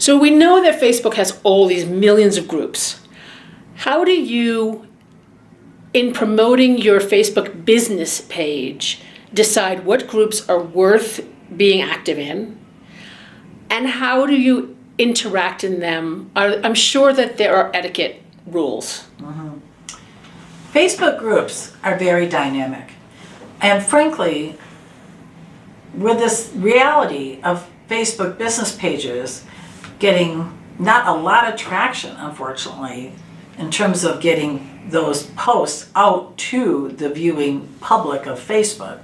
So we know that Facebook has all these millions of groups. How do you, in promoting your Facebook business page, decide what groups are worth being active in? And how do you interact in them? I'm sure that there are etiquette rules. Mm-hmm. Facebook groups are very dynamic. And frankly, with this reality of Facebook business pages getting not a lot of traction, unfortunately, in terms of getting those posts out to the viewing public of Facebook,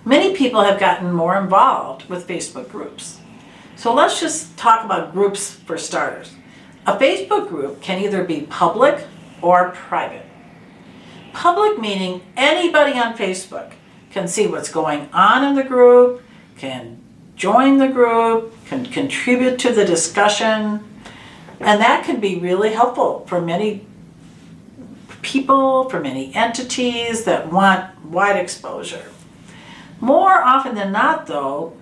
many people have gotten more involved with Facebook groups. So let's just talk about groups for starters. A Facebook group can either be public or private. Public meaning anybody on Facebook can see what's going on in the group, can join the group, can contribute to the discussion, and that can be really helpful for many people, for many entities that want wide exposure. More often than not, though,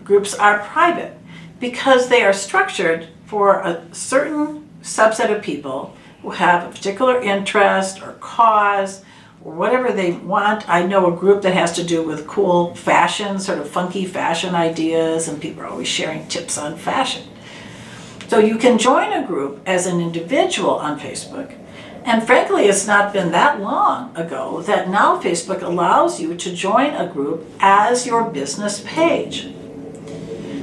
groups are private because they are structured for a certain subset of people who have a particular interest or cause or whatever they want. I know a group that has to do with cool fashion, sort of funky fashion ideas, and people are always sharing tips on fashion. So you can join a group as an individual on Facebook. And frankly, it's not been that long ago that now Facebook allows you to join a group as your business page.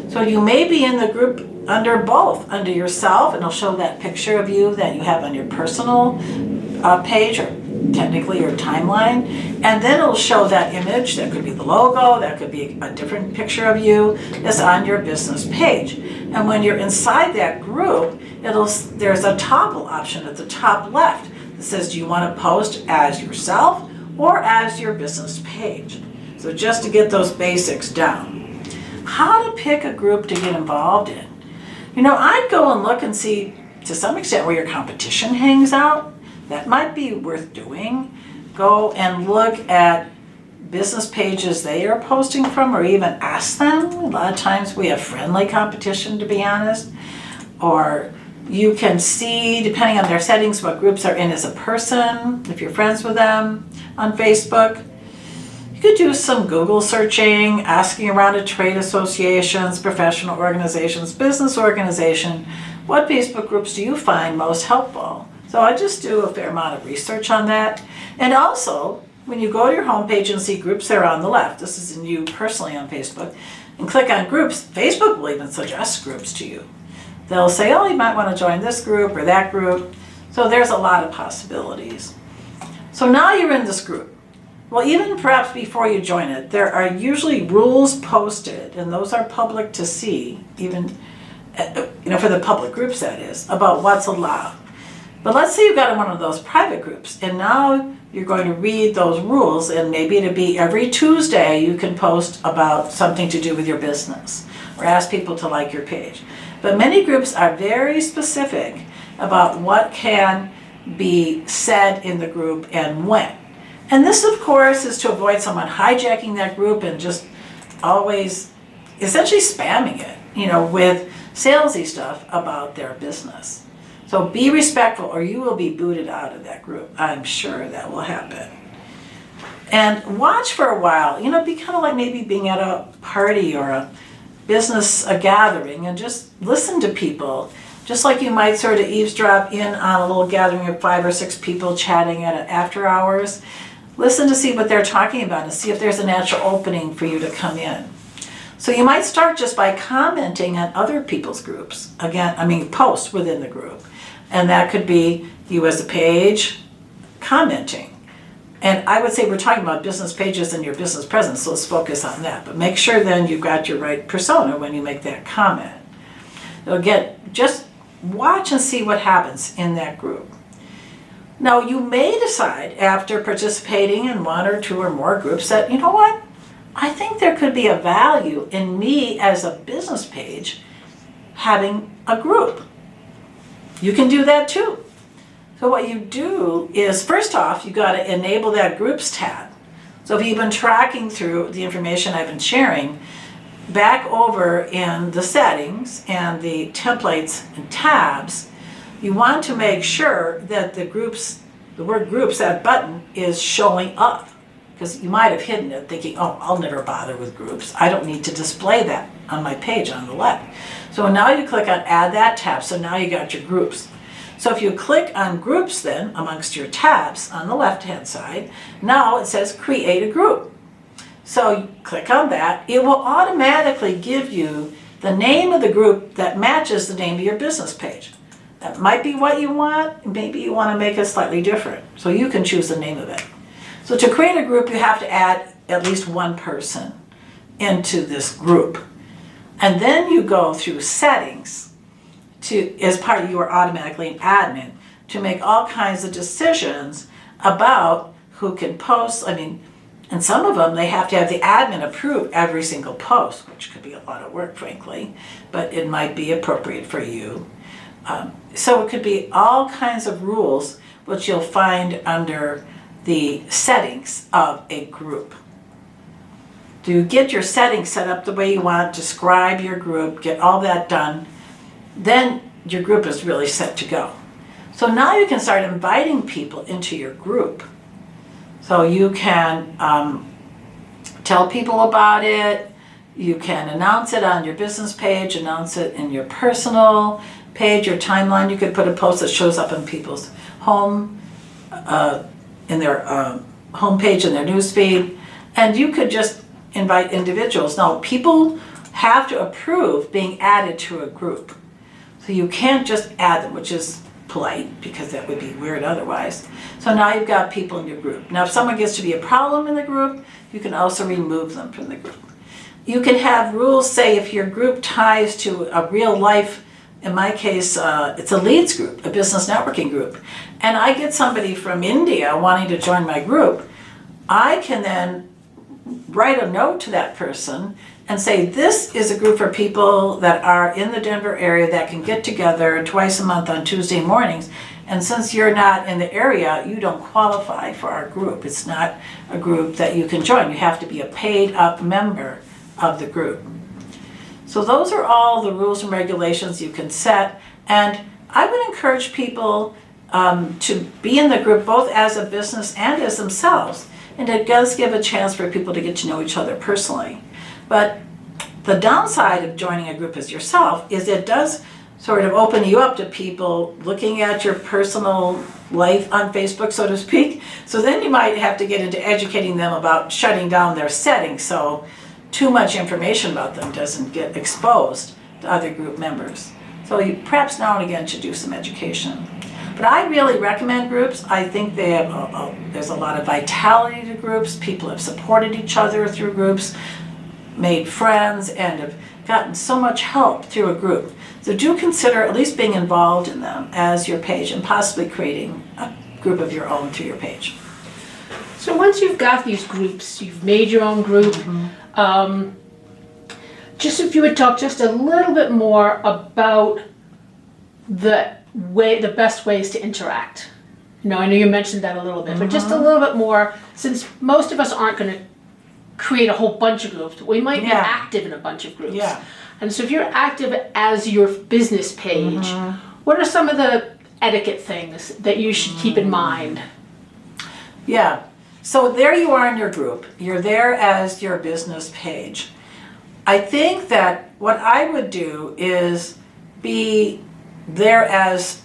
So you may be in the group under both, under yourself, and it'll show that picture of you that you have on your personal page, or technically your timeline, and then it'll show that image, that could be the logo, that could be a different picture of you, that's on your business page. And when you're inside that group, there's a toggle option at the top left that says, do you want to post as yourself or as your business page? So just to get those basics down. How to pick a group to get involved in. I'd go and look and see, to some extent, where your competition hangs out. That might be worth doing. Go and look at business pages they are posting from, or even ask them. A lot of times we have friendly competition, to be honest. Or you can see, depending on their settings, what groups are in as a person, if you're friends with them on Facebook. You could do some Google searching, asking around at trade associations, professional organizations, business organization, what Facebook groups do you find most helpful? So I just do a fair amount of research on that. And also, when you go to your homepage and see groups there on the left, this is in you personally on Facebook, and click on groups, Facebook will even suggest groups to you. They'll say, oh, you might want to join this group or that group. So there's a lot of possibilities. So now you're in this group. Well, even perhaps before you join it, there are usually rules posted, and those are public to see, even for the public groups, that is, about what's allowed. But let's say you got in one of those private groups, and now you're going to read those rules, and maybe it'll be every Tuesday you can post about something to do with your business, or ask people to like your page. But many groups are very specific about what can be said in the group and when. And this, of course, is to avoid someone hijacking that group and just always essentially spamming it, with salesy stuff about their business. So be respectful, or you will be booted out of that group. I'm sure that will happen. And watch for a while, be kind of like maybe being at a party or a gathering, and just listen to people. Just like you might sort of eavesdrop in on a little gathering of 5 or 6 people chatting at after hours. Listen to see what they're talking about and see if there's a natural opening for you to come in. So you might start just by commenting on other people's groups. Posts within the group. And that could be you as a page commenting. And I would say we're talking about business pages and your business presence, so let's focus on that. But make sure then you've got your right persona when you make that comment. Again, just watch and see what happens in that group. Now, you may decide after participating in 1 or 2 or more groups that, you know what, I think there could be a value in me as a business page having a group. You can do that too. So what you do is, first off, you got to enable that groups tab. So if you've been tracking through the information I've been sharing, back over in the settings and the templates and tabs, you want to make sure that the word groups, that button, is showing up. Because you might have hidden it thinking, oh, I'll never bother with groups. I don't need to display that on my page on the left. So now you click on add that tab, so now you got your groups. So if you click on groups then amongst your tabs on the left hand side, now it says create a group. So you click on that, it will automatically give you the name of the group that matches the name of your business page. That might be what you want, maybe you want to make it slightly different. So you can choose the name of it. So to create a group, you have to add at least one person into this group. And then you go through settings as part of you are automatically an admin to make all kinds of decisions about who can post. And some of them, they have to have the admin approve every single post, which could be a lot of work, frankly, but it might be appropriate for you. So it could be all kinds of rules, which you'll find under the settings of a group. To get your settings set up the way you want, describe your group, get all that done, then your group is really set to go. So now you can start inviting people into your group. So you can tell people about it, you can announce it on your business page, announce it in your personal page, your timeline. You could put a post that shows up in people's home, in their homepage, in their newsfeed, and you could just invite individuals. Now, people have to approve being added to a group. So you can't just add them, which is polite because that would be weird otherwise. So now you've got people in your group. Now, if someone gets to be a problem in the group, you can also remove them from the group. You can have rules, say if your group ties to a real life, in my case, it's a leads group, a business networking group, and I get somebody from India wanting to join my group, I can then write a note to that person and say, this is a group for people that are in the Denver area that can get together twice a month on Tuesday mornings, and since you're not in the area, you don't qualify for our group. It's not a group that you can join. You have to be a paid up member of the group. So those are all the rules and regulations you can set, and I would encourage people to be in the group both as a business and as themselves, and it does give a chance for people to get to know each other personally. But the downside of joining a group as yourself is it does sort of open you up to people looking at your personal life on Facebook, so to speak. So then you might have to get into educating them about shutting down their settings so too much information about them doesn't get exposed to other group members. So you perhaps now and again should do some education. But I really recommend groups. I think they have there's a lot of vitality to groups. People have supported each other through groups, made friends, and have gotten so much help through a group. So do consider at least being involved in them as your page and possibly creating a group of your own through your page. So once you've got these groups, you've made your own group, just if you would talk just a little bit more about the best ways to interact. I know you mentioned that a little bit, but just a little bit more, since most of us aren't going to create a whole bunch of groups. We might be active in a bunch of groups. Yeah. And so if you're active as your business page, what are some of the etiquette things that you should keep in mind? Yeah. So there you are in your group. You're there as your business page. I think that what I would do is be there as,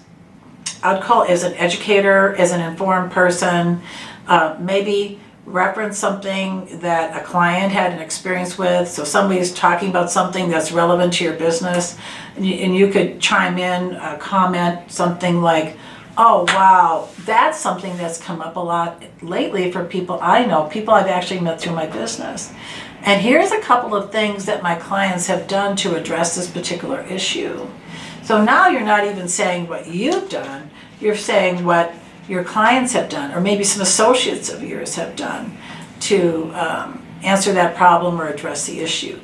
I'd call it as an educator, as an informed person, maybe reference something that a client had an experience with. So somebody's talking about something that's relevant to your business, and you could chime in, comment something like, oh wow, that's something that's come up a lot lately for people I know, people I've actually met through my business. And here's a couple of things that my clients have done to address this particular issue. So now you're not even saying what you've done, you're saying what your clients have done, or maybe some associates of yours have done to answer that problem or address the issue.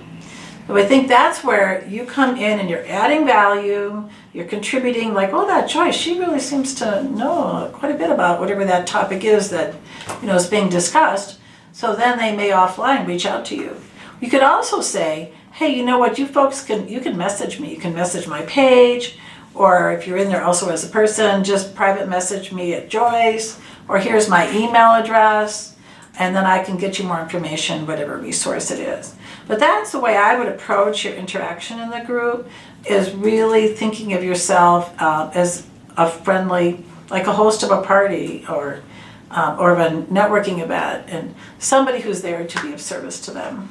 So I think that's where you come in and you're adding value, you're contributing, like, oh, that Joyce, she really seems to know quite a bit about whatever that topic is that is being discussed. So then they may offline reach out to you. You could also say, hey, you know what, you can message me. You can message my page, or if you're in there also as a person, just private message me at Joyce, or here's my email address, and then I can get you more information, whatever resource it is. But that's the way I would approach your interaction in the group, is really thinking of yourself as a friendly, like a host of a party or of a networking event, and somebody who's there to be of service to them.